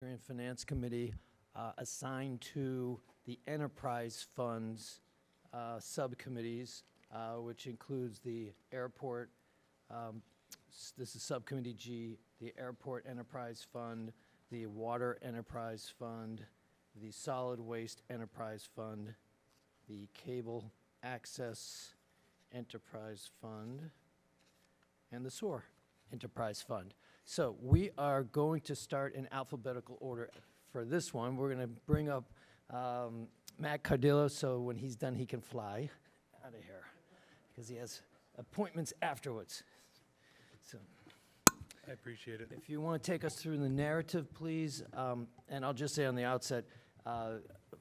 and Finance Committee assigned to the enterprise funds subcommittees, which includes the airport, this is Subcommittee G, the Airport Enterprise Fund, the Water Enterprise Fund, the Solid Waste Enterprise Fund, the Cable Access Enterprise Fund, and the SOAR Enterprise Fund. So we are going to start in alphabetical order for this one. We're going to bring up Matt Cardillo, so when he's done, he can fly out of here because he has appointments afterwards. So I appreciate it. if you want to take us through the narrative, please, and I'll just say on the outset,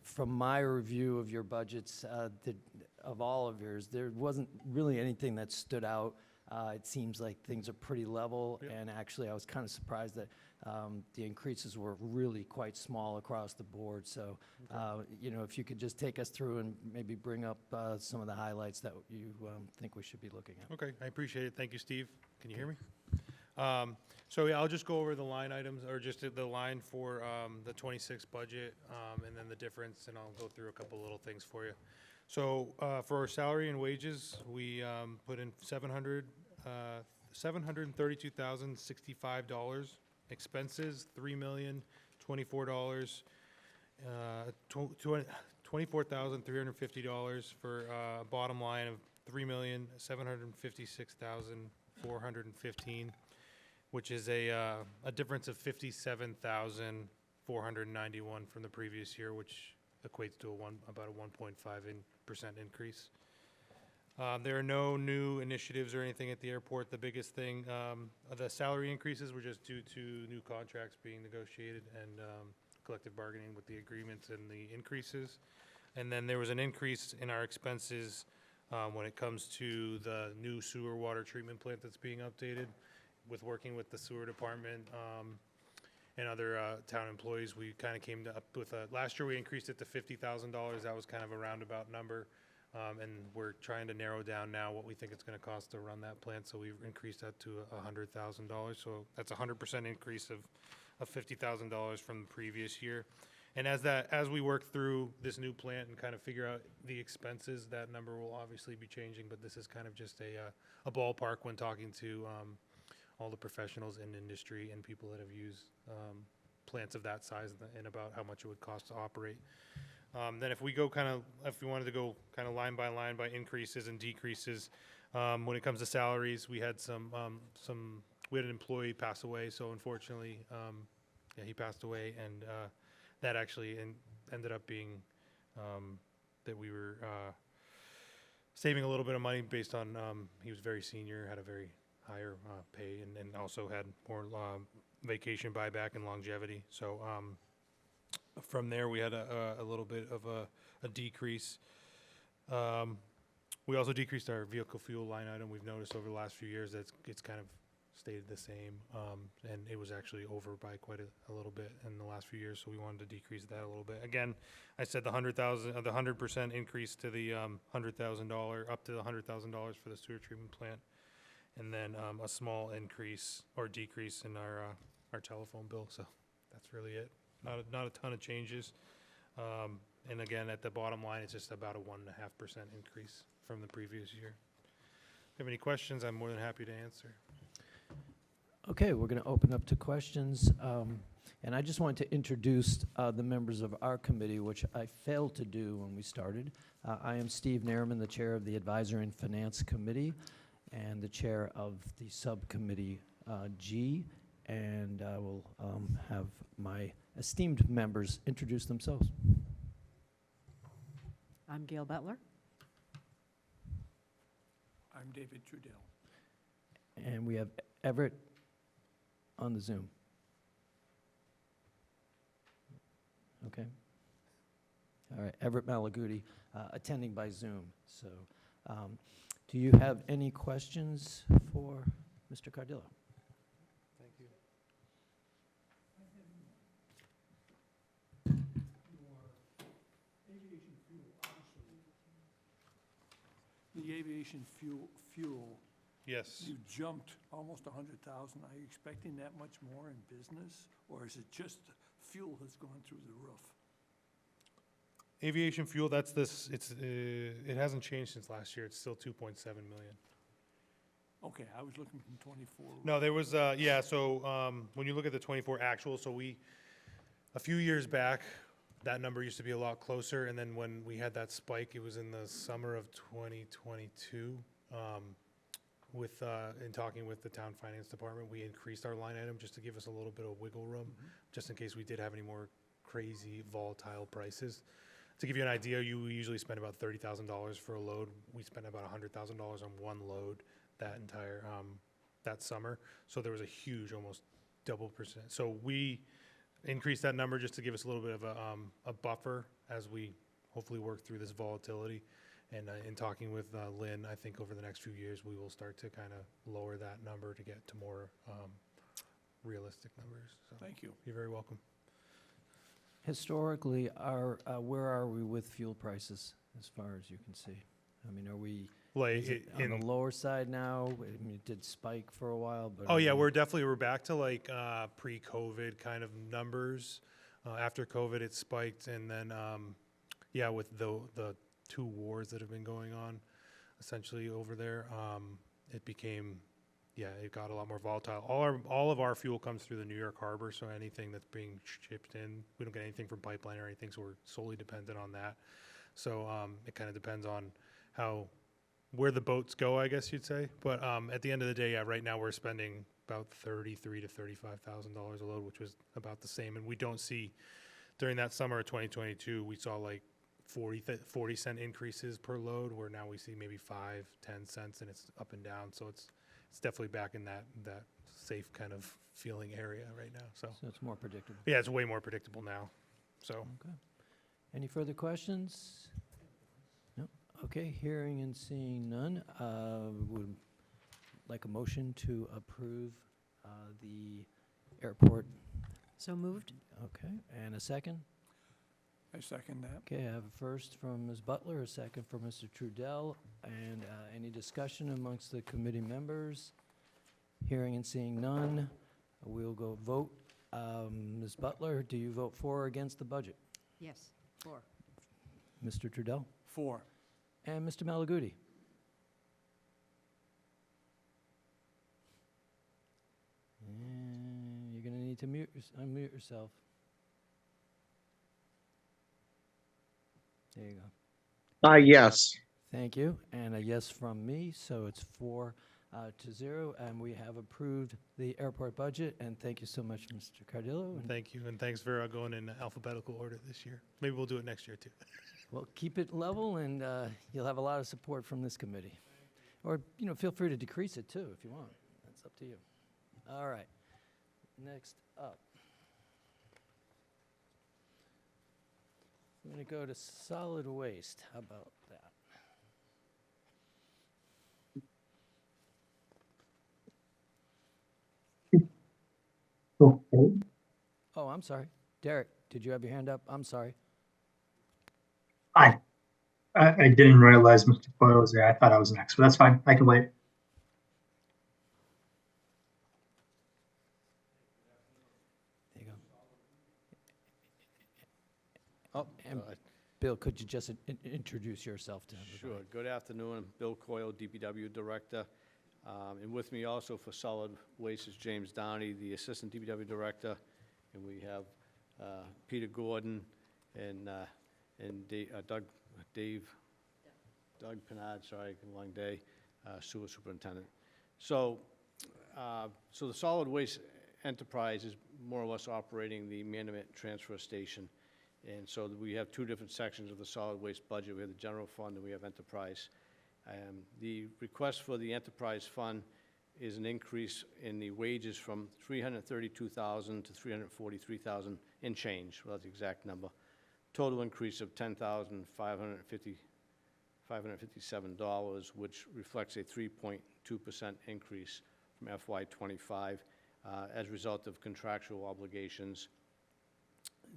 from my review of your budgets, of all of yours, there wasn't really anything that stood out. It seems like things are pretty level, Yep. and actually I was kind of surprised that the increases were really quite small across the board. So, you know, if you could just take us through and maybe bring up some of the highlights that you think we should be looking at. Okay, I appreciate it. Thank you, Steve. Can you hear me? So yeah, I'll just go over the line items, or just the line for the 26 budget, and then the difference, and I'll go through a couple little things for you. So for our salary and wages, we put in $732,065. Expenses, $3,024. $24,350 for a bottom line of $3,756,415, which is a difference of $57,491 from the previous year, which equates to about a 1.5% increase. There are no new initiatives or anything at the airport. The biggest thing, the salary increases were just due to new contracts being negotiated and collective bargaining with the agreements and the increases. And then there was an increase in our expenses when it comes to the new sewer water treatment plant that's being updated. With working with the sewer department and other town employees, we kind of came up with last year we increased it to $50,000. That was kind of a roundabout number. And we're trying to narrow down now what we think it's going to cost to run that plant. So we've increased that to $100,000. So that's a 100% increase of $50,000 from the previous year. And as we work through this new plant and kind of figure out the expenses, that number will obviously be changing. But this is kind of just a ballpark when talking to all the professionals in industry and people that have used plants of that size and about how much it would cost to operate. Then if we wanted to go kind of line by increases and decreases, when it comes to salaries, we had we had an employee pass away. So unfortunately, yeah, he passed away, and that actually ended up being that we were saving a little bit of money based on he was very senior, had a very higher pay, and also had more vacation buyback and longevity. So from there, we had a little bit of a decrease. We also decreased our vehicle fuel line item. We've noticed over the last few years that it's kind of stayed the same, and it was actually over by quite a little bit in the last few years, so we wanted to decrease that a little bit. Again, I said the 100% increase to the $100,000, up to the $100,000 for the sewer treatment plant, and then a small increase or decrease in our telephone bill. So that's really it. Not a ton of changes. And again, at the bottom line, it's just about a 1.5% increase from the previous year. If you have any questions, I'm more than happy to answer. Okay, we're going to open up to questions. And I just wanted to introduce the members of our committee, which I failed to do when we started. I am Steve Nairman, the chair of the Advisory and Finance Committee and the chair of the Subcommittee G. And I will have my esteemed members introduce themselves. I'm Gail Butler. I'm David Trudell. And we have Everett on the Zoom. Okay. All right, Everett Malaguti attending by Zoom. So do you have any questions for Mr. Cardillo? Thank you. The aviation fuel Yes. You jumped almost 100,000. Are you expecting that much more in business? Or is it just fuel has gone through the roof? Aviation fuel, that's this, it hasn't changed since last year. It's still 2.7 million. Okay, I was looking from 24. No, there was, when you look at the 24 actual, a few years back, that number used to be a lot closer, and then when we had that spike, it was in the summer of 2022. In talking with the town finance department, we increased our line item just to give us a little bit of wiggle room, just in case we did have any more crazy volatile prices. To give you an idea, we usually spend about $30,000 for a load. We spent about $100,000 on one load that entire, that summer. So there was a huge, almost double percent. So we increased that number just to give us a little bit of a buffer as we hopefully work through this volatility. And in talking with Lynn, I think over the next few years, we will start to kind of lower that number to get to more realistic numbers. So Thank you. you're very welcome. Historically, where are we with fuel prices, as far as you can see? I mean, are we Like is it on the lower side now? I mean, it did spike for a while, but... oh yeah, we're back to like pre-COVID kind of numbers. After COVID, it spiked, and then with the two wars that have been going on, essentially over there, it became it got a lot more volatile. All of our fuel comes through the New York Harbor, so anything that's being shipped in, we don't get anything from pipeline or anything, so we're solely dependent on that. So it kind of depends on where the boats go, I guess you'd say. But at the end of the day, right now we're spending about $33,000 to $35,000 a load, which was about the same. And we don't see, during that summer of 2022, we saw like 40 cent increases per load, where now we see maybe 5-10 cents, and it's up and down. So it's definitely back in that safe kind of feeling area right now. So it's more predictable. yeah, it's way more predictable now. So Okay. Any further questions? No? Okay, hearing and seeing none, would like a motion to approve the airport. So moved? Okay, and a second? I second that. Okay, I have a first from Ms. Butler, a second from Mr. Trudell, and any discussion amongst the committee members? Hearing and seeing none, we'll go vote. Ms. Butler, do you vote for or against the budget? Yes. 4. Mr. Trudell? 4. And Mr. Malaguti? And you're going to need to unmute yourself. There you go. Yes. Thank you. And a yes from me, so it's 4-0, and we have approved the airport budget. And thank you so much, Mr. Cardillo. And thank you, and thanks for going in alphabetical order this year. Maybe we'll do it next year too. well, keep it level, and you'll have a lot of support from this committee. Or, feel free to decrease it too if you want. That's up to you. All right. Next up. I'm going to go to solid waste. How about that? Okay. Oh, I'm sorry. Derek, did you have your hand up? I'm sorry. I didn't realize Mr. Coyle was there. I thought I was next, but that's fine. I can wait. There you go. Oh, And Bill, could you just introduce yourself to everybody? sure. Good afternoon. I'm Bill Coyle, DPW Director. And with me also for solid waste is James Downey, the Assistant DPW Director. And we have Peter Gordon and Doug Pinard, sorry, long day, Sewer Superintendent. So the solid waste enterprise is more or less operating the Management Transfer Station. And so we have two different sections of the solid waste budget. We have the general fund and we have enterprise. The request for the enterprise fund is an increase in the wages from $332,000 to $343,000 in change. Well, that's the exact number. Total increase of $10,557, which reflects a 3.2% increase from FY25 as a result of contractual obligations.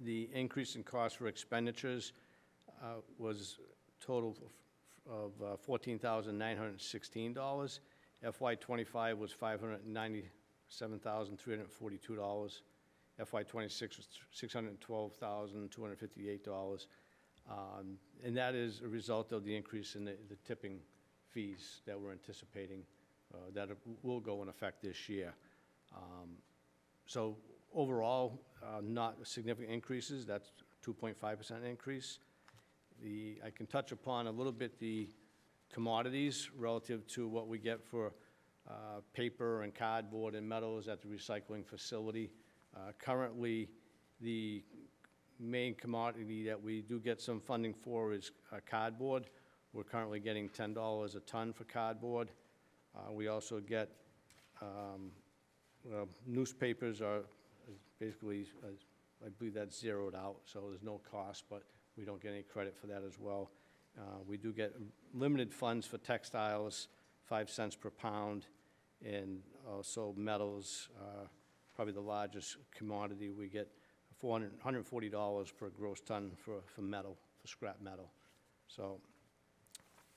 The increase in cost for expenditures was total of $14,916, FY '25 was $597,342. FY '26 was $612,258. And that is a result of the increase in the tipping fees that we're anticipating that will go in effect this year. So overall, not significant increases. That's 2.5% increase. I can touch upon a little bit the commodities relative to what we get for paper and cardboard and metals at the recycling facility. Currently, the main commodity that we do get some funding for is cardboard. We're currently getting $10 a ton for cardboard. We also get newspapers are basically, I believe that's zeroed out, so there's no cost, but we don't get any credit for that as well. We do get limited funds for textiles, 5 cents per pound, and also metals, probably the largest commodity. We get $140 per gross ton for metal, for scrap metal. So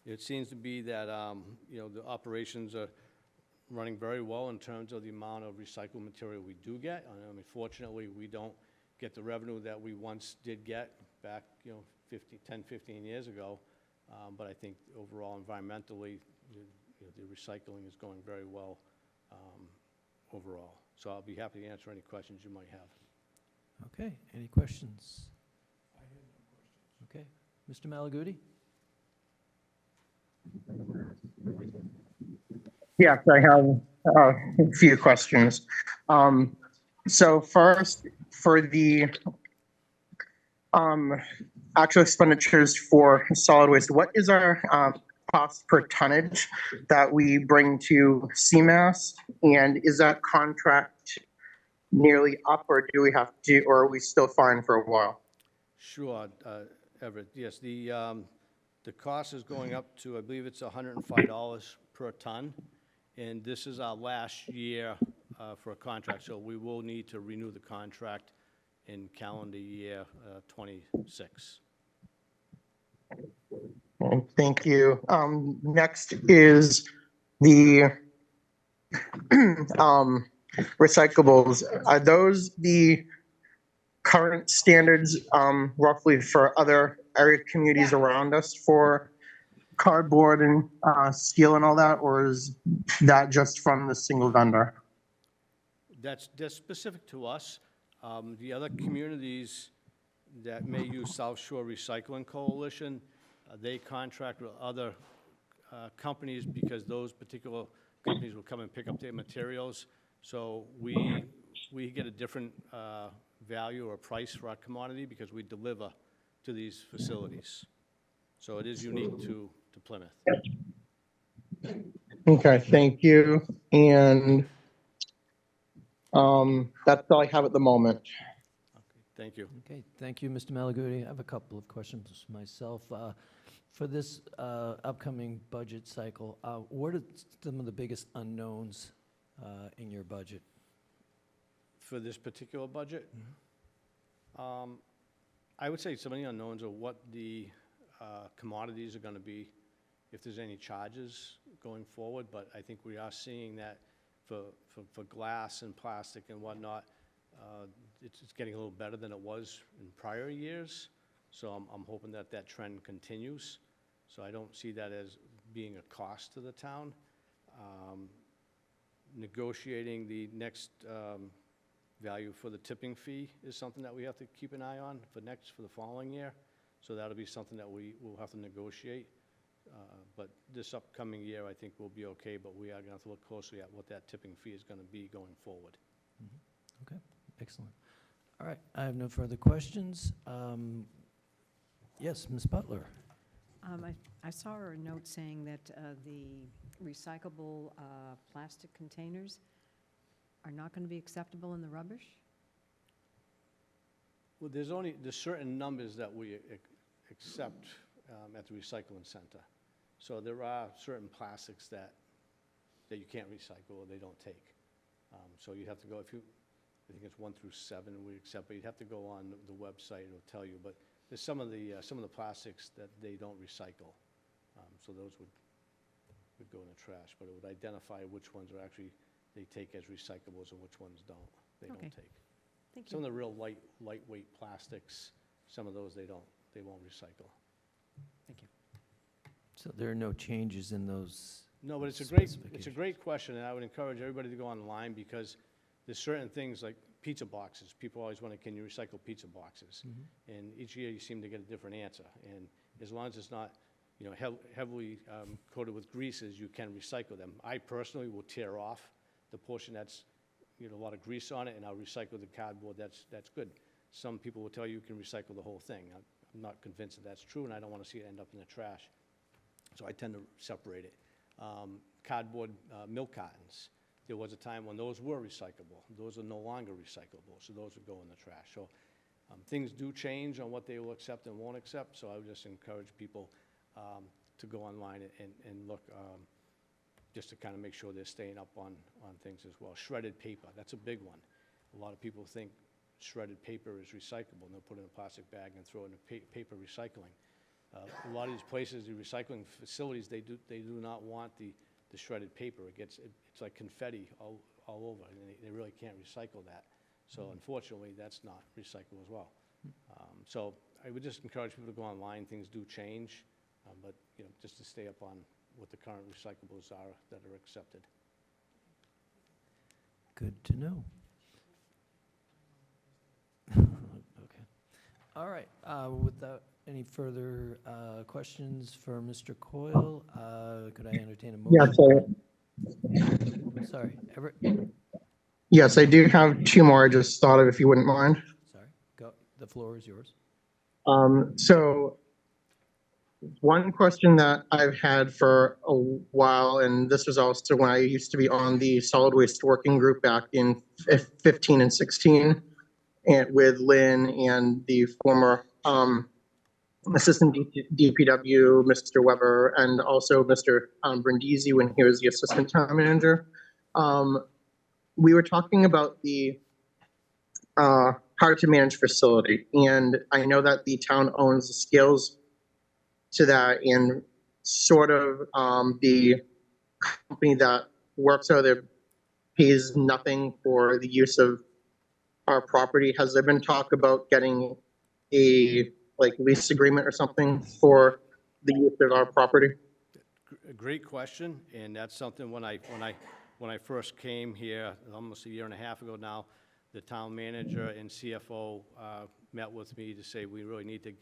it seems to be that, the operations are running very well in terms of the amount of recycled material we do get. I mean, fortunately, we don't get the revenue that we once did get back, 10, 15 years ago. But I think overall, environmentally, the recycling is going very well overall. So I'll be happy to answer any questions you might have. Okay, any questions? I have no questions. Okay, Mr. Malaguti? Yes, I have a few questions. So first, for the actual expenditures for solid waste, what is our cost per tonnage that we bring to CMAS? And is that contract nearly up, or do we have to, or are we still fine for a while? Sure, Everett. Yes, the cost is going up to, I believe it's $105 per ton, and this is our last year for a contract, so we will need to renew the contract in calendar year '26. Thank you. Next is the recyclables. Are those the current standards roughly for other area communities around us for cardboard and steel and all that, or is that just from the single vendor? That's specific to us. The other communities that may use South Shore Recycling Coalition, they contract with other companies because those particular companies will come and pick up their materials. So we get a different value or price for our commodity because we deliver to these facilities. So it is unique to Plymouth. Okay, thank you. And that's all I have at the moment. Okay, thank you. Okay, thank you, Mr. Malaguti. I have a couple of questions myself. For this upcoming budget cycle, what are some of the biggest unknowns in your budget? For this particular budget? I would say some of the unknowns are what the commodities are going to be, if there's any charges going forward, but I think we are seeing that for glass and plastic and whatnot, it's getting a little better than it was in prior years. So I'm hoping that that trend continues. So I don't see that as being a cost to the town. Negotiating the next value for the tipping fee is something that we have to keep an eye on for the following year. So that'll be something that we will have to negotiate. But this upcoming year, I think we'll be okay, but we are going to have to look closely at what that tipping fee is going to be going forward. Okay, excellent. All right, I have no further questions. Yes, Ms. Butler. I saw a note saying that the recyclable plastic containers are not going to be acceptable in the rubbish? Well, there's certain numbers that we accept at the recycling center. So there are certain plastics that you can't recycle or they don't take. So you have to go, I think it's 1 through 7 we accept, but you'd have to go on the website, it'll tell you. But there's some of the plastics that they don't recycle. So those would would go in the trash, but it would identify which ones are actually, they take as recyclables and which ones they don't Okay. take. Thank Some you. of the real lightweight plastics, some of those they won't recycle. Thank you. So there are no changes in those? No, but it's a Specifications. great question, and I would encourage everybody to go online, because there's certain things like pizza boxes. People always wonder, can you recycle pizza boxes? And each year you seem to get a different answer. And as long as it's not, you know, heavily coated with greases, you can recycle them. I personally will tear off the portion that's, you know, a lot of grease on it, and I'll recycle the cardboard. That's good. Some people will tell you can recycle the whole thing. I'm not convinced that that's true, and I don't want to see it end up in the trash. So I tend to separate it. Cardboard milk cartons. There was a time when those were recyclable. Those are no longer recyclable, so those would go in the trash. So things do change on what they will accept and won't accept, so I would just encourage people to go online and look, just to kind of make sure they're staying up on things as well. Shredded paper, that's a big one. A lot of people think shredded paper is recyclable, and they'll put it in a plastic bag and throw it in paper recycling. A lot of these places, the recycling facilities, they do not want the shredded paper. It's like confetti all over, and they really can't recycle that. So unfortunately, that's not recyclable as well. So I would just encourage people to go online. Things do change, but you know, just to stay up on what the current recyclables are that are accepted. Good to know. Okay. All right. Without any further questions for Mr. Coyle, could I entertain a motion? Yes, Sorry, Everett? yes, I do have two more I just thought of, if you wouldn't mind. Sorry, go. The floor is yours. So one question that I've had for a while, and this was also when I used to be on the solid waste working group back in 15 and 16, and with Lynn and the former assistant DPW, Mr. Weber, and also Mr. Brindisi when he was the assistant town manager. We were talking about the hard to manage facility, and I know that the town owns the skills to that, and sort of the company that works out there pays nothing for the use of our property. Has there been talk about getting a lease agreement or something for the use of our property? A great question, and that's something when I first came here, almost a year and a half ago now, the town manager and CFO met with me to say we really need to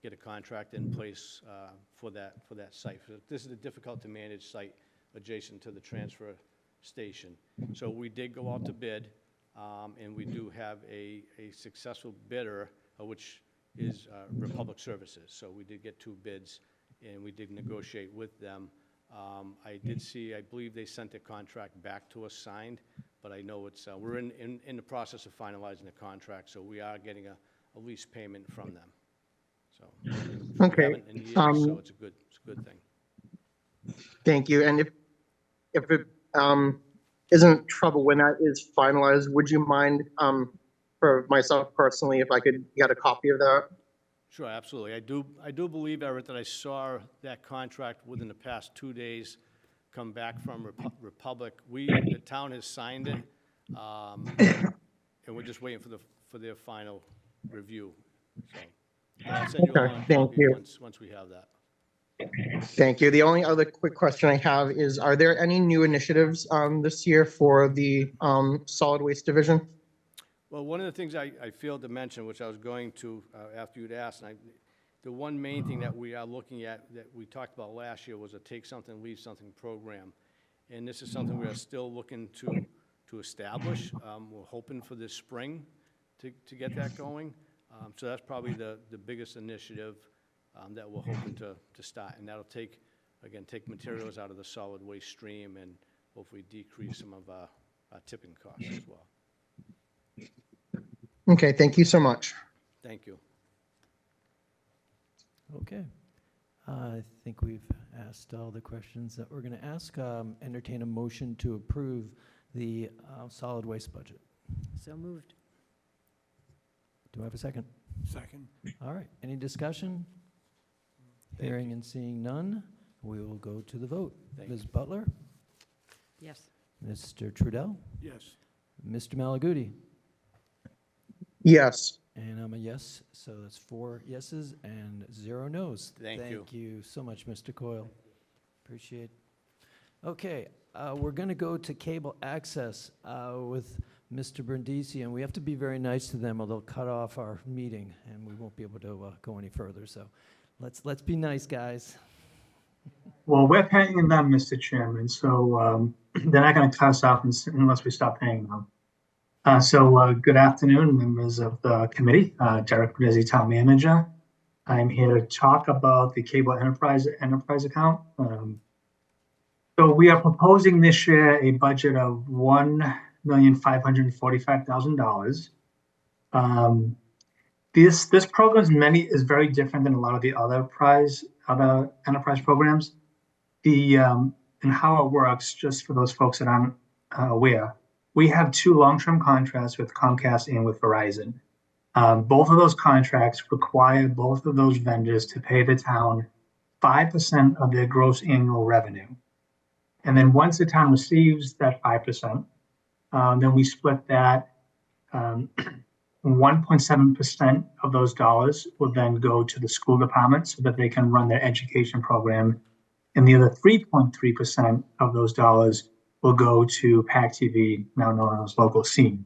get a contract in place for that site. This is a difficult to manage site adjacent to the transfer station. So we did go out to bid, and we do have a successful bidder, which is Republic Services. So we did get 2 bids, and we did negotiate with them. I believe they sent the contract back to us signed, but I know it's, we're in the process of finalizing the contract, so we are getting a lease payment from them. So we Okay. haven't in years, so it's a good thing. Thank you. And if it isn't trouble when that is finalized, would you mind, for myself personally, if I could get a copy of that? Sure, absolutely. I do believe, Everett, that I saw that contract within the past 2 days come back from Republic. The town has signed it, and we're just waiting for their final review. So I'll send you Okay, a thank copy you. once we have that. Thank you. The only other quick question I have is, are there any new initiatives this year for the solid waste division? Well, one of the things I failed to mention, which I was going to after you'd asked, the one main thing that we are looking at that we talked about last year was a Take Something, Leave Something program. And this is something we are still looking to establish. We're hoping for this spring to get that going. So that's probably the biggest initiative that we're hoping to start. And that'll take materials out of the solid waste stream and hopefully decrease some of our tipping costs as well. Okay, thank you so much. Thank you. Okay. I think we've asked all the questions that we're going to ask. Entertain a motion to approve the solid waste budget. So moved. Do I have a second? Second. All right. Any discussion? Hearing and seeing none. We will go to the vote. Thank Ms. Butler? Yes. Mr. Trudell? Yes. Mr. Malaguti? Yes. And I'm a yes, so that's 4 yeses and 0 nos. Thank you. Thank you so much, Mr. Coyle. Appreciate. Okay, we're going to go to cable access with Mr. Brindisi, and we have to be very nice to them or they'll cut off our meeting and we won't be able to go any further. So let's be nice, guys. Well, we're paying them, Mr. Chairman, so they're not going to cut us off unless we stop paying them. Good afternoon, members of the committee. Derek Brizzi, Town Manager. I'm here to talk about the cable enterprise account. So we are proposing this year a budget of $1,545,000. This program is very different than a lot of the other enterprise programs. And how it works, just for those folks that aren't aware, we have 2 long-term contracts with Comcast and with Verizon. Both of those contracts require both of those vendors to pay the town 5% of their gross annual revenue. And then once the town receives that 5%, then we split that. 1.7% of those dollars will then go to the school department so that they can run their education program. And the other 3.3% of those dollars will go to PAC TV, now known as Local Scene.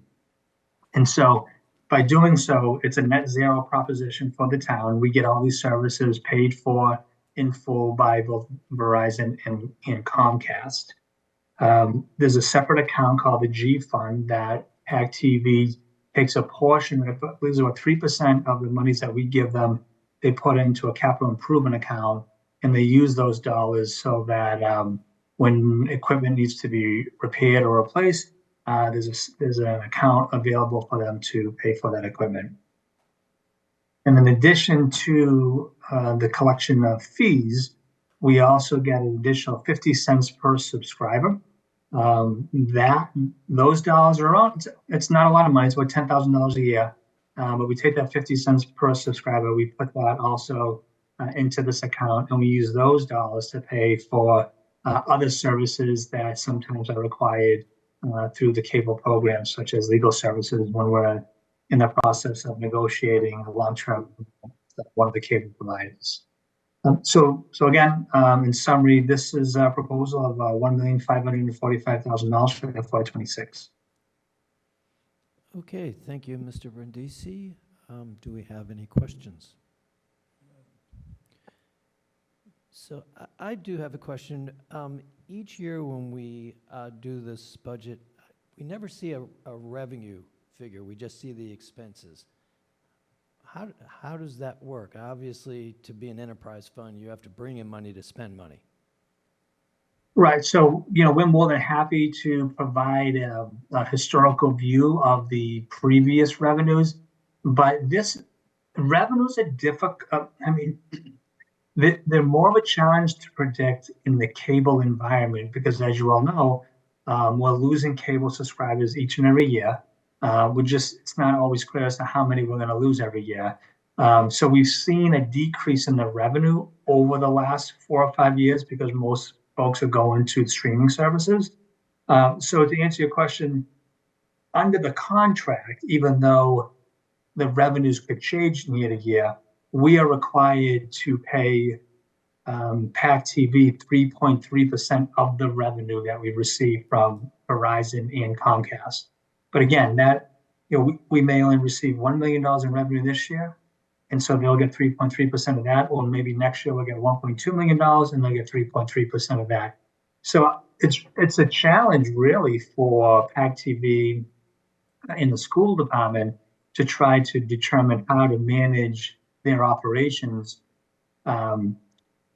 And so by doing so, it's a net zero proposition for the town. We get all these services paid for in full by both Verizon and Comcast. There's a separate account called the G Fund that PAC TV takes a portion, I believe about 3% of the monies that we give them, they put into a capital improvement account, and they use those dollars so that when equipment needs to be repaired or replaced, there's an account available for them to pay for that equipment. And in addition to the collection of fees, we also get an additional 50 cents per subscriber. Those dollars are on. It's not a lot of money. It's about $10,000 a year. But we take that 50 cents per subscriber. We put that also into this account, and we use those dollars to pay for other services that sometimes are required through the cable program, such as legal services when we're in the process of negotiating a long-term with one of the cable providers. So again, in summary, this is a proposal of $1,545,000 for FY26. Okay, thank you, Mr. Brindisi. Do we have any questions? So I do have a question. Each year when we do this budget, we never see a revenue figure. We just see the expenses. How does that work? Obviously, to be an enterprise fund, you have to bring in money to spend money. Right. So, we're more than happy to provide a historical view of the previous revenues, but revenues are difficult. They're more of a challenge to predict in the cable environment because, as you all know, we're losing cable subscribers each and every year. It's not always clear as to how many we're going to lose every year. So we've seen a decrease in the revenue over the last 4 or 5 years because most folks are going to streaming services. So to answer your question, under the contract, even though the revenues could change year to year, we are required to pay PAC TV 3.3% of the revenue that we receive from Verizon and Comcast. But again, we may only receive $1 million in revenue this year, and so they'll get 3.3% of that, or maybe next year we'll get $1.2 million and they'll get 3.3% of that. So it's a challenge really for PAC TV in the school department to try to determine how to manage their operations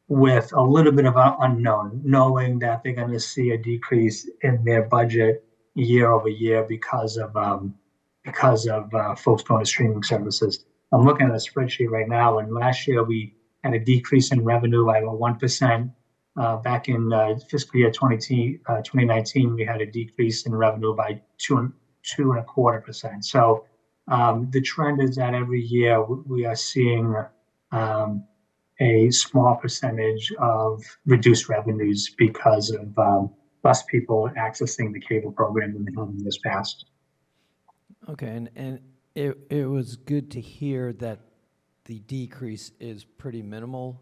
with a little bit of an unknown, knowing that they're going to see a decrease in their budget year over year because of folks going to streaming services. I'm looking at a spreadsheet right now, and last year we had a decrease in revenue by about 1%. Back in fiscal year 2019, we had a decrease in revenue by 2.25%. So the trend is that every year we are seeing a small percentage of reduced revenues because of less people accessing the cable program than they have in this past. Okay, and it was good to hear that the decrease is pretty minimal,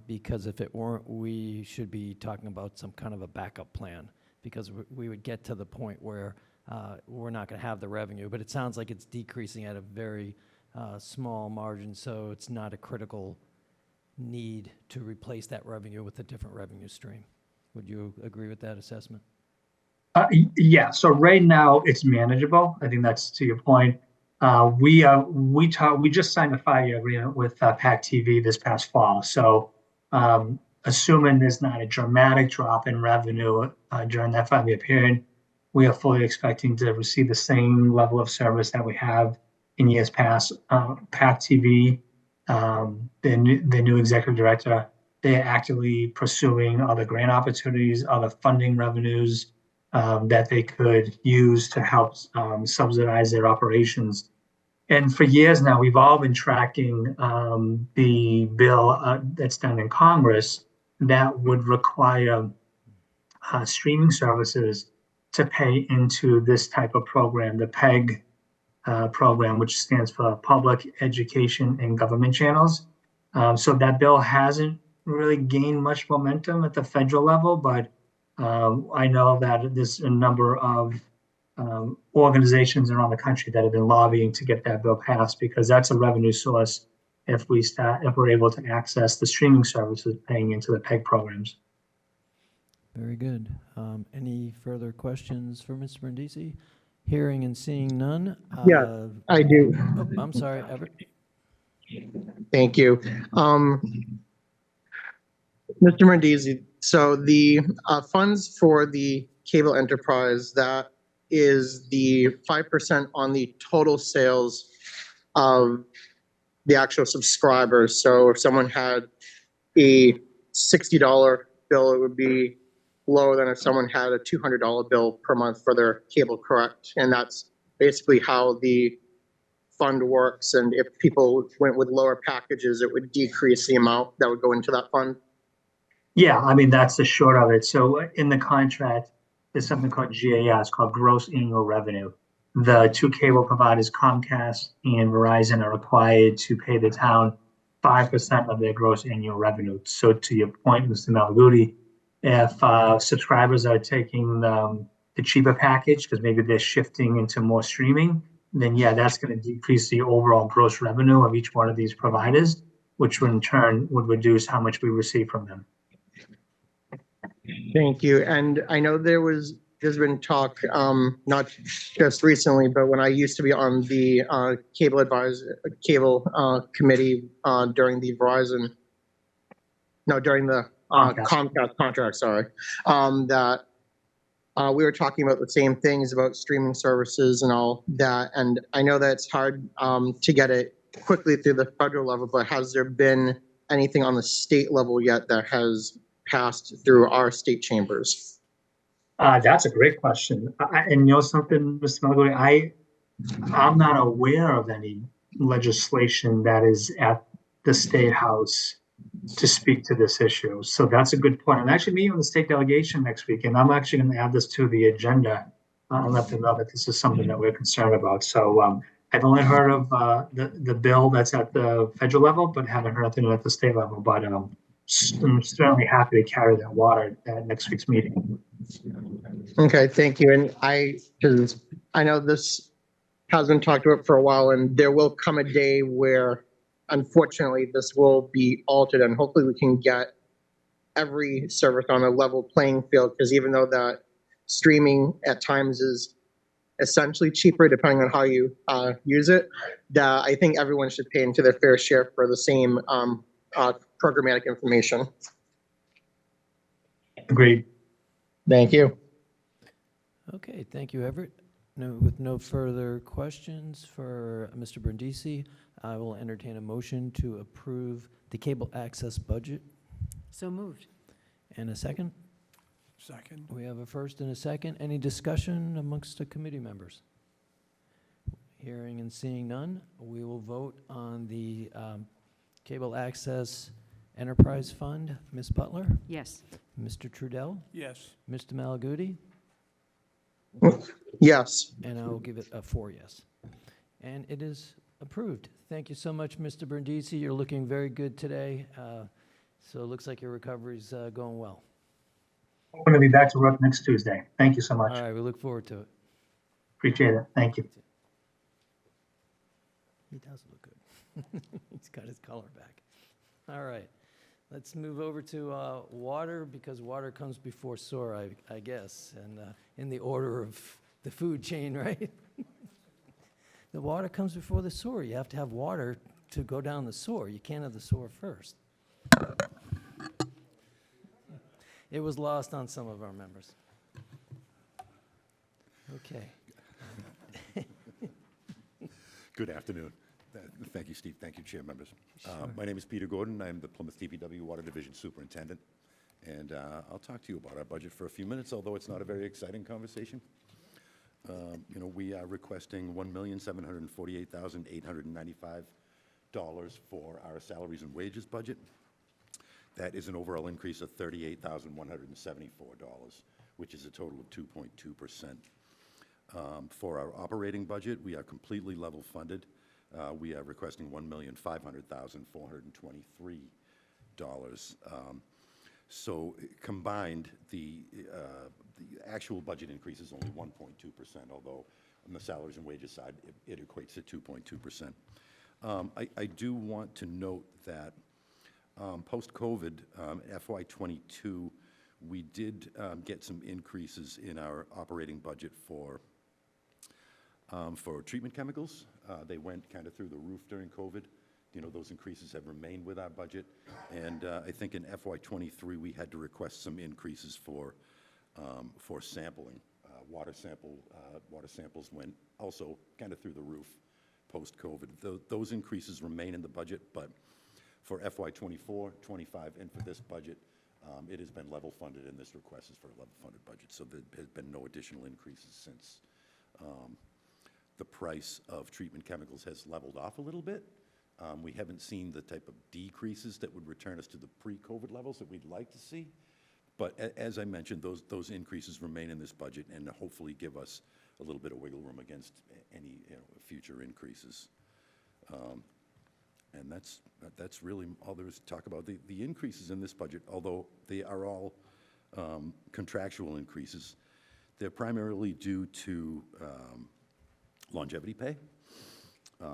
because if it weren't, we should be talking about some kind of a backup plan, because we would get to the point where we're not going to have the revenue. But it sounds like it's decreasing at a very small margin, so it's not a critical need to replace that revenue with a different revenue stream. Would you agree with that assessment? Yeah, so right now it's manageable. I think that's to your point. We just signed a 5-year agreement with PAC TV this past fall. So assuming there's not a dramatic drop in revenue during that 5-year period, we are fully expecting to receive the same level of service that we have in years past. PAC TV, the new executive director, they're actively pursuing other grant opportunities, other funding revenues that they could use to help subsidize their operations. And for years now, we've all been tracking the bill that's done in Congress that would require streaming services to pay into this type of program, the PEG program, which stands for Public Education and Government Channels. So that bill hasn't really gained much momentum at the federal level, but I know that there's a number of organizations around the country that have been lobbying to get that bill passed, because that's a revenue source if we're able to access the streaming services paying into the PEG programs. Very good. Any further questions for Mr. Brindisi? Hearing and seeing none. Yeah, I do. Oh, I'm sorry, Everett. Thank you. Mr. Mendisi, so the funds for the cable enterprise, that is the 5% on the total sales of the actual subscribers. So if someone had a $60 bill, it would be lower than if someone had a $200 bill per month for their cable, correct? And that's basically how the fund works. And if people went with lower packages, it would decrease the amount that would go into that fund. Yeah, I mean, that's the short of it. So in the contract, there's something called GAS, called gross annual revenue. The two cable providers, Comcast and Verizon, are required to pay the town 5% of their gross annual revenue. So to your point, Mr. Malaguti, if subscribers are taking the cheaper package, because maybe they're shifting into more streaming, then yeah, that's going to decrease the overall gross revenue of each one of these providers, which in turn would reduce how much we receive from them. Thank you. And I know there's been talk, not just recently, but when I used to be on the cable committee during the Comcast contract, sorry, that we were talking about the same things about streaming services and all that. And I know that it's hard to get it quickly through the federal level, but has there been anything on the state level yet that has passed through our state chambers? That's a great question. And you know something, Mr. Malaguti, I'm not aware of any legislation that is at the State House to speak to this issue. So that's a good point. I'm actually meeting with the state delegation next week, and I'm actually going to add this to the agenda and let them know that this is something that we're concerned about. So I've only heard of the bill that's at the federal level, but haven't heard anything at the state level. But I'm certainly happy to carry that water at next week's meeting. Okay, thank you. And because I know this has been talked about for a while, and there will come a day where, unfortunately, this will be altered, and hopefully we can get every service on a level playing field, because even though that streaming at times is essentially cheaper depending on how you use it, that I think everyone should pay into their fair share for the same programmatic information. Agreed. Thank you. Okay, thank you, Everett. With no further questions for Mr. Brindisi, I will entertain a motion to approve the cable access budget. So moved. And a second? Second. We have a first and a second. Any discussion amongst the committee members? Hearing and seeing none, we will vote on the cable access Enterprise Fund, Ms. Butler, Yes. Mr. Trudell, Yes. Mr. Malaguti, Yes. and I will give it a 4 yes. And it is approved. Thank you so much, Mr. Brindisi. You're looking very good today. So it looks like your recovery's going well. I'm going to be back to work next Tuesday. Thank you so All much. right, we look forward to it. Appreciate it. Thank you. He does look good. He's got his color back. All right, let's move over to water, because water comes before sewer, I guess, and in the order of the food chain, right? The water comes before the sewer. You have to have water to go down the sewer. You can't have the sewer first. It was lost on some of our members. Okay. Good afternoon. Thank you, Steve. Thank you, Chair members. My name is Peter Gordon. I'm the Plymouth DPW Water Division Superintendent. And I'll talk to you about our budget for a few minutes, although it's not a very exciting conversation. We are requesting $1,748,895 for our salaries and wages budget. That is an overall increase of $38,174, which is a total of 2.2%. For our operating budget, we are completely level funded. We are requesting $1,500,423. So combined, the actual budget increase is only 1.2%, although on the salaries and wages side, it equates to 2.2%. I do want to note that post-COVID, FY22, we did get some increases in our operating budget for treatment chemicals. They went kind of through the roof during COVID. Those increases have remained with our budget. And I think in FY23, we had to request some increases for sampling. Water samples went also kind of through the roof post-COVID. Those increases remain in the budget, but for FY24, 25, and for this budget, it has been level funded, and this request is for a level funded budget. So there has been no additional increases since the price of treatment chemicals has leveled off a little bit. We haven't seen the type of decreases that would return us to the pre-COVID levels that we'd like to see. But as I mentioned, those increases remain in this budget and hopefully give us a little bit of wiggle room against any future increases. And that's really all there is to talk about. The increases in this budget, although they are all contractual increases, they're primarily due to longevity pay,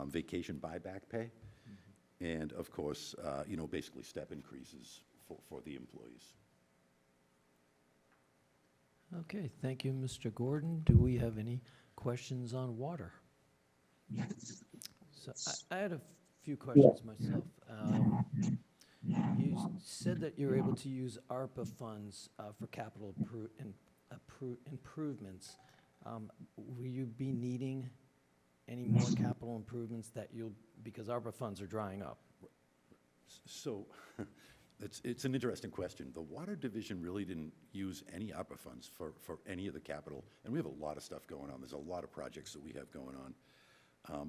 vacation buyback pay, and of course, basically step increases for the employees. Okay, thank you, Mr. Gordon. Do we have any questions on water? So I had a few questions myself. You said that you're able to use ARPA funds for capital improvements. Will you be needing any more capital improvements because ARPA funds are drying up? So it's an interesting question. The Water Division really didn't use any ARPA funds for any of the capital, and we have a lot of stuff going on. There's a lot of projects that we have going on.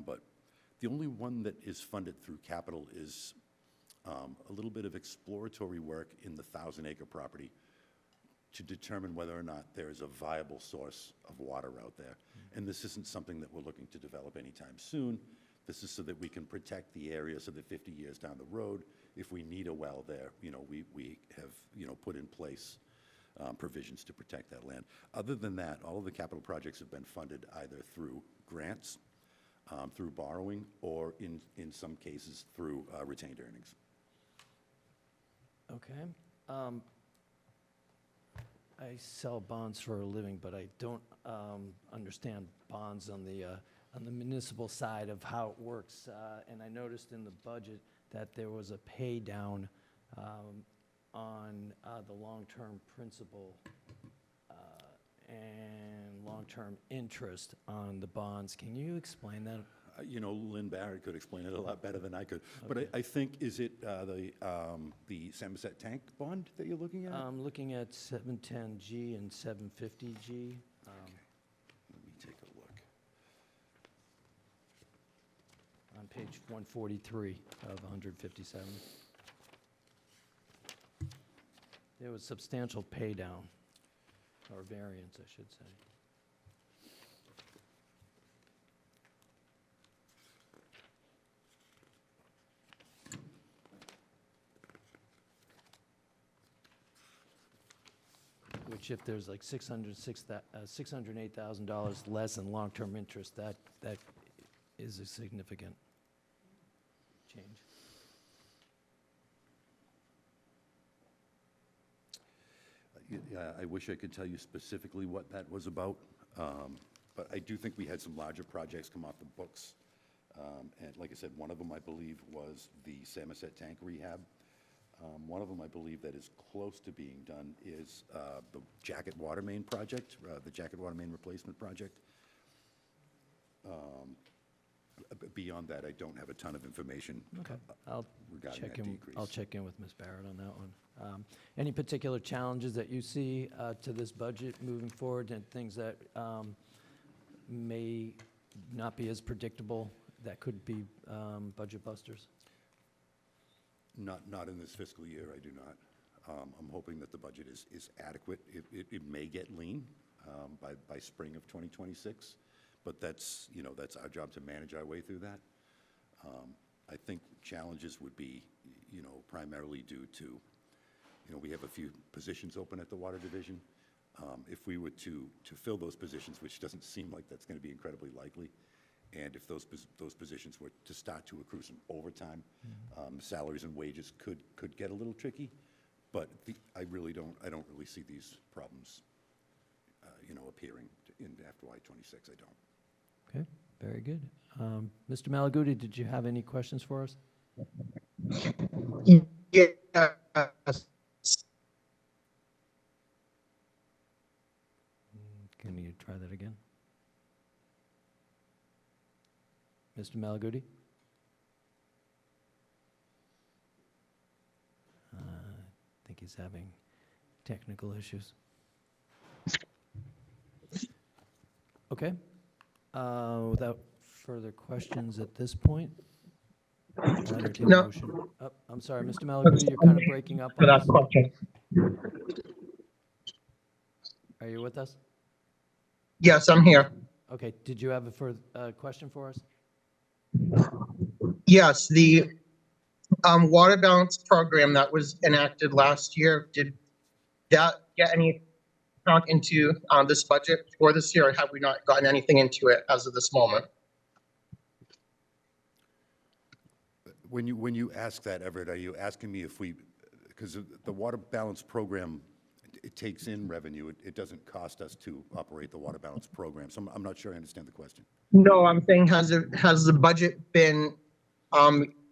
But the only one that is funded through capital is a little bit of exploratory work in the 1,000-acre property to determine whether or not there is a viable source of water out there. And this isn't something that we're looking to develop anytime soon. This is so that we can protect the area so that 50 years down the road, if we need a well there, we have, put in place provisions to protect that land. Other than that, all of the capital projects have been funded either through grants, through borrowing, or in some cases through retained earnings. Okay. I sell bonds for a living, but I don't understand bonds on the municipal side of how it works. And I noticed in the budget that there was a pay down on the long-term principal and long-term interest on the bonds. Can you explain that? Lynn Barrett could explain it a lot better than I could. Okay. But I think, is it the Samoset tank bond that you're looking at? I'm looking at 710G and 750G. Let me take a look. On page 143 of 157. There was substantial pay down, or variance, I should say. Which if there's like $608,000 less in long-term interest, that is a significant change. Yeah, I wish I could tell you specifically what that was about, but I do think we had some larger projects come off the books. And like I said, one of them, I believe, was the Samoset tank rehab. One of them, I believe, that is close to being done is the Jacket Water Main project, the Jacket Water Main replacement project. Beyond that, I don't have a ton of information. Okay, I'll regarding check that in, decrease. I'll check in with Ms. Barrett on that one. Any particular challenges that you see to this budget moving forward, and things that may not be as predictable that could be budget busters? Not in this fiscal year, I do not. I'm hoping that the budget is adequate. It may get lean by spring of 2026, but that's our job to manage our way through that. I think challenges would be, primarily due to, we have a few positions open at the Water Division. If we were to fill those positions, which doesn't seem like that's going to be incredibly likely, and if those positions were to start to accrue some overtime, salaries and wages could get a little tricky. But I don't really see these problems, appearing in FY '26. I don't. Okay, very good. Mr. Malaguti, did you have any questions for us? Yes. Can you try that again? Mr. Malaguti? I think he's having technical issues. Okay. Without further questions at this point, I'll entertain a No. motion. Oh, I'm sorry, Mr. Malaguti, you're kind of breaking up For on that us. question. Are you with us? Yes, I'm here. Okay, did you have a further question for us? Yes, the water balance program that was enacted last year, did that get any count into this budget for this year, or have we not gotten anything into it as of this moment? When you ask that, Everett, are you asking me if because the water balance program, it takes in revenue, it doesn't cost us to operate the water balance program, so I'm not sure I understand the question. No, I'm saying has the budget been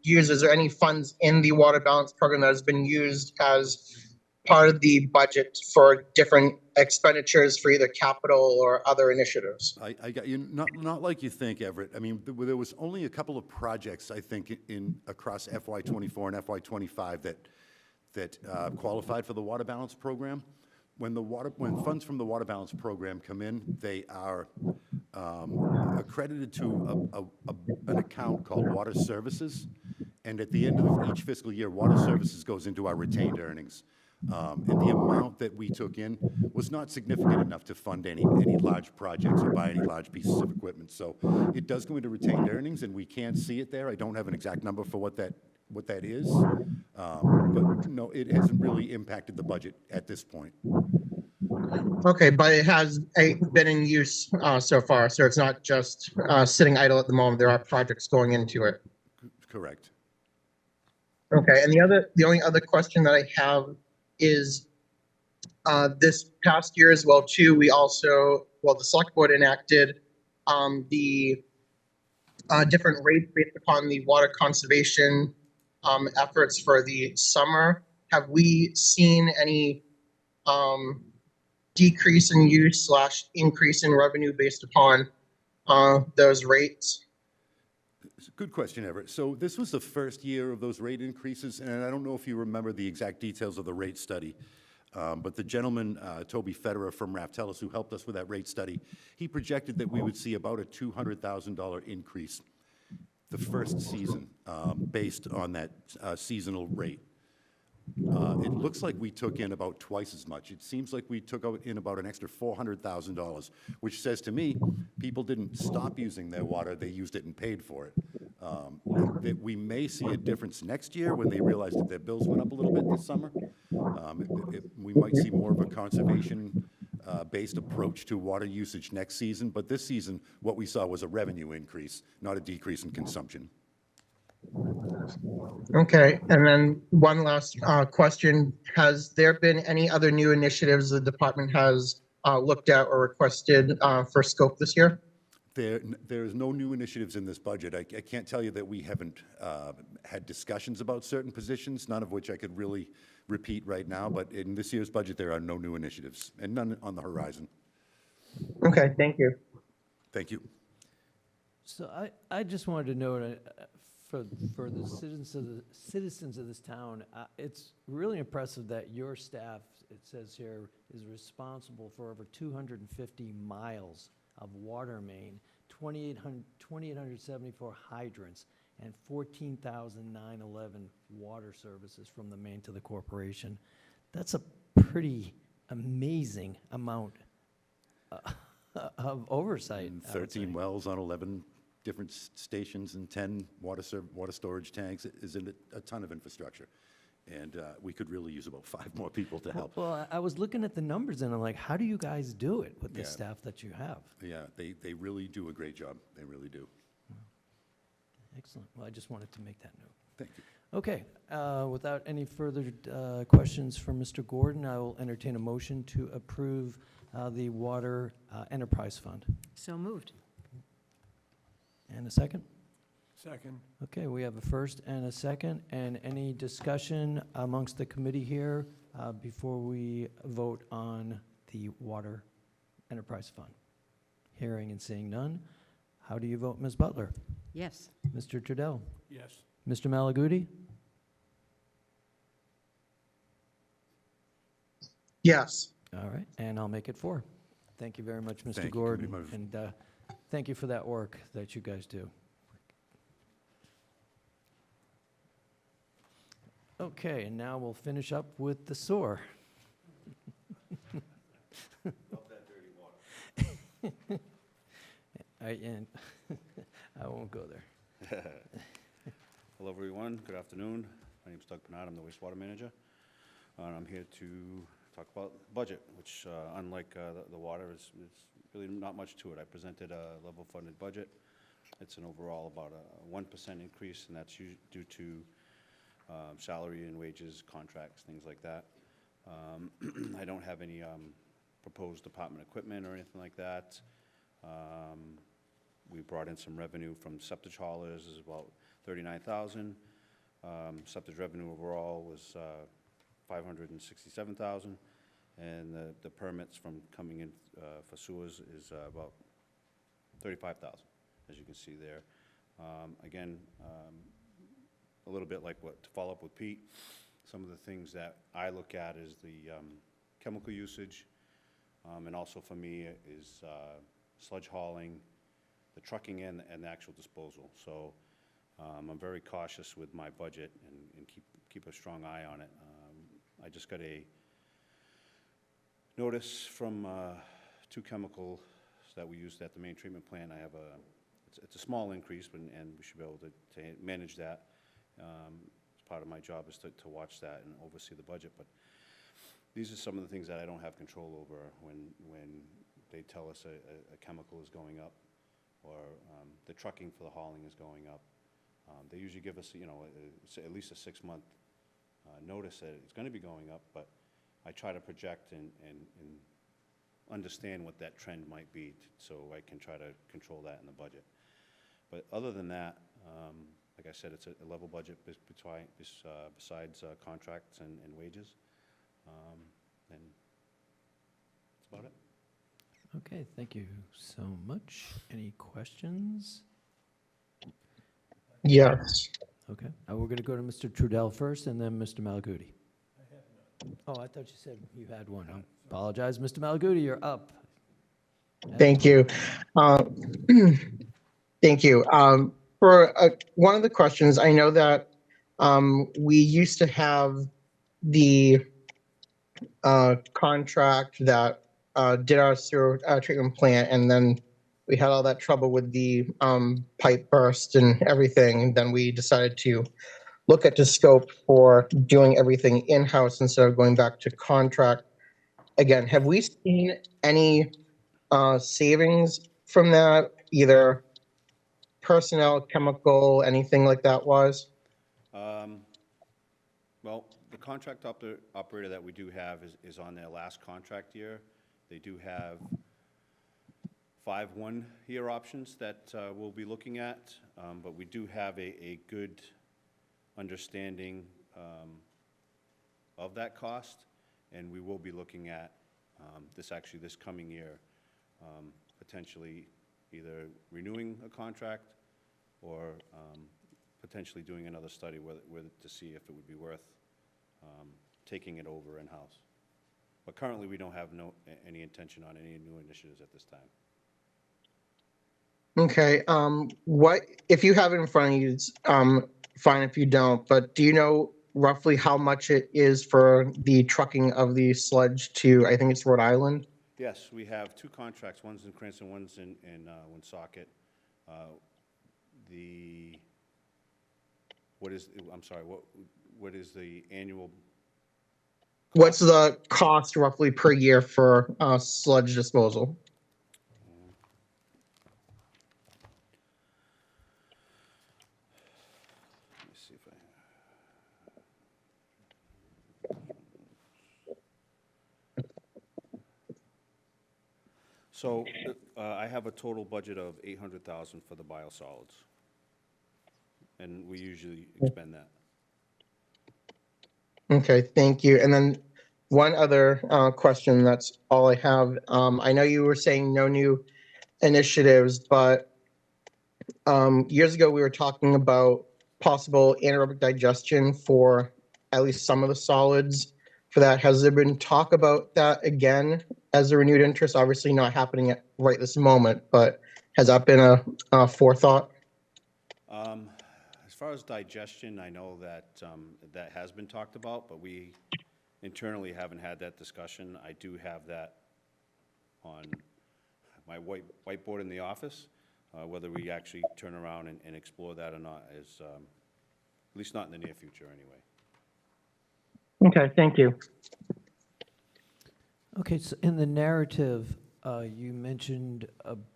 used? Is there any funds in the water balance program that has been used as part of the budget for different expenditures for either capital or other initiatives? I got you, not like you think, Everett. I mean, there was only a couple of projects, I think, across FY '24 and FY '25 that qualified for the water balance program. When funds from the water balance program come in, they are accredited to an account called Water Services, and at the end of each fiscal year, Water Services goes into our retained earnings. And the amount that we took in was not significant enough to fund any large projects or buy any large pieces of equipment. So it does go into retained earnings, and we can't see it there. I don't have an exact number for what that is, but no, it hasn't really impacted the budget at this point. Okay, but it has been in use so far, so it's not just sitting idle at the moment. There are projects going into it. Correct. Okay, and the only other question that I have is this past year as well too, we also, the select board enacted the different rates based upon the water conservation efforts for the summer. Have we seen any decrease in use / increase in revenue based upon those rates? It's a good question, Everett. So this was the first year of those rate increases, and I don't know if you remember the exact details of the rate study, but the gentleman, Toby Federer from Raftellus, who helped us with that rate study, he projected that we would see about a $200,000 increase the first season based on that seasonal rate. It looks like we took in about twice as much. It seems like we took in about an extra $400,000, which says to me, people didn't stop using their water, they used it and paid for it. That we may see a difference next year when they realize that their bills went up a little bit this summer. We might see more of a conservation-based approach to water usage next season, but this season, what we saw was a revenue increase, not a decrease in consumption. Okay, and then one last question. Has there been any other new initiatives the department has looked at or requested for scope this year? There's no new initiatives in this budget. I can't tell you that we haven't had discussions about certain positions, none of which I could really repeat right now, but in this year's budget, there are no new initiatives and none on the horizon. Okay, thank you. Thank you. So I just wanted to note, for the citizens of this town, it's really impressive that your staff, it says here, is responsible for over 250 miles of water main, 2,874 hydrants, and 14,911 water services from the main to the corporation. That's a pretty amazing amount of oversight. And I would 13 say. wells on 11 different stations and 10 water storage tanks is a ton of infrastructure. And we could really use about 5 more people to help. Well, I was looking at the numbers and I'm like, how do you guys do it with the Yeah. staff that you have? Yeah, they really do a great job. They really do. Excellent. Well, I just wanted to make that note. Thank you. Okay, without any further questions from Mr. Gordon, I will entertain a motion to approve the Water Enterprise Fund. So moved. And a second? Second. Okay, we have a first and a second, and any discussion amongst the committee here before we vote on the Water Enterprise Fund? Hearing and seeing none, how do you vote, Ms. Butler? Yes. Mr. Trudell? Yes. Mr. Malaguti? Yes. All right, and I'll make it 4. Thank you very much, Mr. Thank you, Gordon, Committee and thank you for that work that you guys do. Okay, and now we'll finish up with the SOAR. And I won't go there. Hello, everyone. Good afternoon. My name's Doug Penard. I'm the wastewater manager. And I'm here to talk about budget, which, unlike the water, is really not much to it. I presented a level-funded budget. It's an overall about a 1% increase, and that's due to salary and wages, contracts, things like that. I don't have any proposed department equipment or anything like that. We brought in some revenue from septic haulers, is about $39,000. Septic revenue overall was $567,000, and the permits from coming in for sewers is about $35,000, as you can see there. Again, a little bit like to follow up with Pete, some of the things that I look at is the chemical usage, and also for me is sludge hauling, the trucking and the actual disposal. So I'm very cautious with my budget and keep a strong eye on it. I just got a notice from 2 chemicals that we used at the main treatment plant. It's a small increase, and we should be able to manage that. As part of my job is to watch that and oversee the budget. But these are some of the things that I don't have control over when they tell us a chemical is going up, or the trucking for the hauling is going up. They usually give us, at least a 6-month notice that it's going to be going up, but I try to project and understand what that trend might be, so I can try to control that in the budget. But other than that, like I said, it's a level budget besides contracts and wages, and that's about it. Okay, thank you so much. Any questions? Yes. Okay, we're going to go to Mr. Trudell first, and then Mr. Malaguti. I have none. Oh, I thought you said you had one. I apologize. Mr. Malaguti, you're up. Thank you. Thank you. For one of the questions, I know that we used to have the contract that did our sewer treatment plant, and then we had all that trouble with the pipe burst and everything. And then we decided to look at the scope for doing everything in-house instead of going back to contract. Again, have we seen any savings from that, either personnel, chemical, anything like that was? Well, the contract operator that we do have is on their last contract year. They do have 5 one-year options that we'll be looking at, but we do have a good understanding of that cost, and we will be looking at this coming year, potentially either renewing a contract or potentially doing another study to see if it would be worth taking it over in-house. But currently, we don't have any intention on any new initiatives at this time. Okay, what, if you have it in front of you, it's fine if you don't, but do you know roughly how much it is for the trucking of the sludge to, I think it's Rhode Island? Yes, we have 2 contracts. One's in Cranston, one's in Woonsocket. What is the annual? What's the cost roughly per year for sludge disposal? Let me see if So I have a total budget of $800,000 for the biosolids, and we usually expend that. Okay, thank you. And then one other question, that's all I have. I know you were saying no new initiatives, but years ago we were talking about possible anaerobic digestion for at least some of the solids for that. Has there been talk about that again as a renewed interest? Obviously not happening at right this moment, but has that been a forethought? As far as digestion, I know that that has been talked about, but we internally haven't had that discussion. I do have that on my whiteboard in the office. Whether we actually turn around and explore that or not is, at least not in the near future anyway. Okay, thank you. Okay, so in the narrative, you mentioned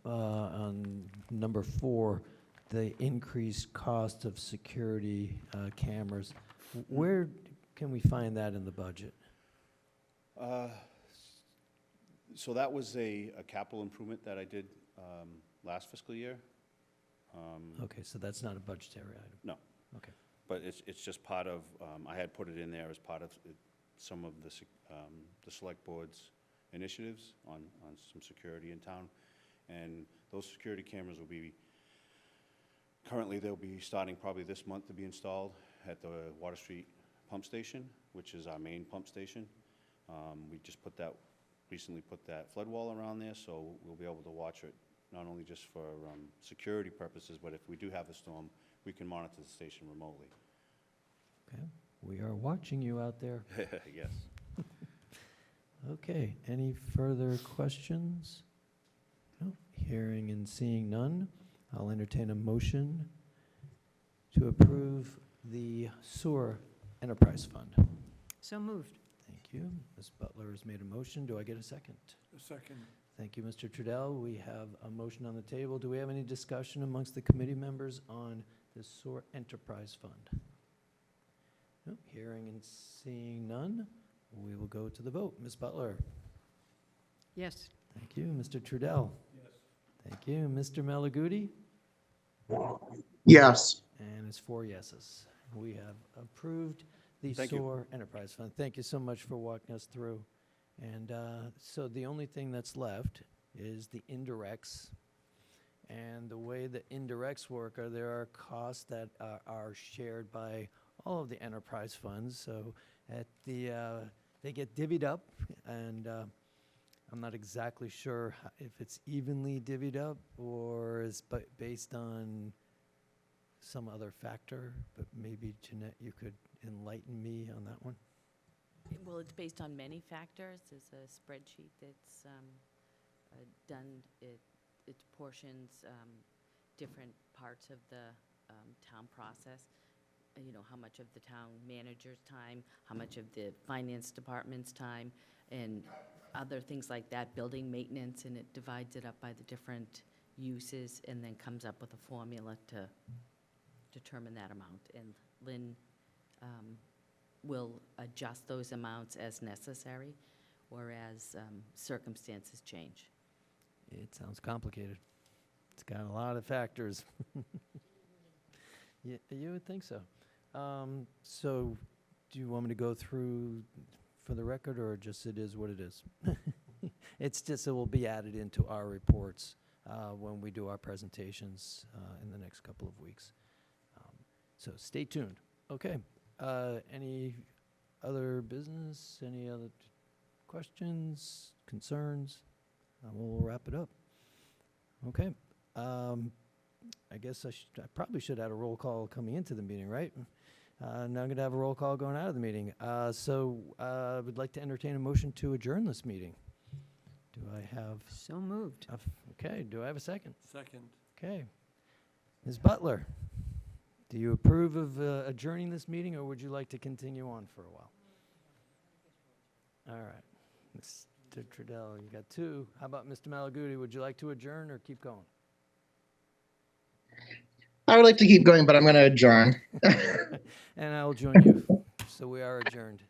on number 4, the increased cost of security cameras. Where can we find that in the budget? So that was a capital improvement that I did last fiscal year. Okay, so that's not a budgetary item. No. Okay. But it's just part of, I had put it in there as part of some of the select board's initiatives on some security in town. And those security cameras will be, currently they'll be starting probably this month to be installed at the Water Street pump station, which is our main pump station. We just recently put that flood wall around there, so we'll be able to watch it, not only just for security purposes, but if we do have a storm, we can monitor the station remotely. Okay, we are watching you out there. Yes. Okay, any further questions? No, hearing and seeing none, I'll entertain a motion to approve the sewer enterprise fund. So moved. Thank you. Ms. Butler has made a motion. Do I get a second? A second. Thank you, Mr. Trudell. We have a motion on the table. Do we have any discussion amongst the committee members on the sewer enterprise fund? No, hearing and seeing none, we will go to the vote. Ms. Butler? Yes. Thank you. Mr. Trudell? Yes. Thank you. Mr. Malaguti? Yes. And it's 4 yeses. We have approved the Thank you. sewer enterprise fund. Thank you so much for walking us through. And so the only thing that's left is the indirects. And the way the indirects work are there are costs that are shared by all of the enterprise funds. So at the they get divvied up, and I'm not exactly sure if it's evenly divvied up or is based on some other factor, but maybe Jeanette, you could enlighten me on that one. Well, it's based on many factors. There's a spreadsheet that's done, it portions different parts of the town process. You know, how much of the town manager's time, how much of the finance department's time, and other things like that, building maintenance, and it divides it up by the different uses and then comes up with a formula to determine that amount. And Lynn will adjust those amounts as necessary or as circumstances change. It sounds complicated. It's got a lot of factors. You would think so. So do you want me to go through for the record, or just it is what it is? It's just, it will be added into our reports when we do our presentations in the next couple of weeks. So stay tuned. Okay. Any other business? Any other questions, concerns? We'll wrap it up. Okay. I guess I probably should have had a roll call coming into the meeting, right? Now I'm going to have a roll call going out of the meeting. So I would like to entertain a motion to adjourn this meeting. Do I have? So moved. Okay. Do I have a second? Second. Okay. Ms. Butler, do you approve of adjourning this meeting, or would you like to continue on for a while? All right. Mr. Trudell, you got two. How about Mr. Malaguti? Would you like to adjourn or keep going? I would like to keep going, but I'm going to adjourn. And I'll join you. So we are adjourned.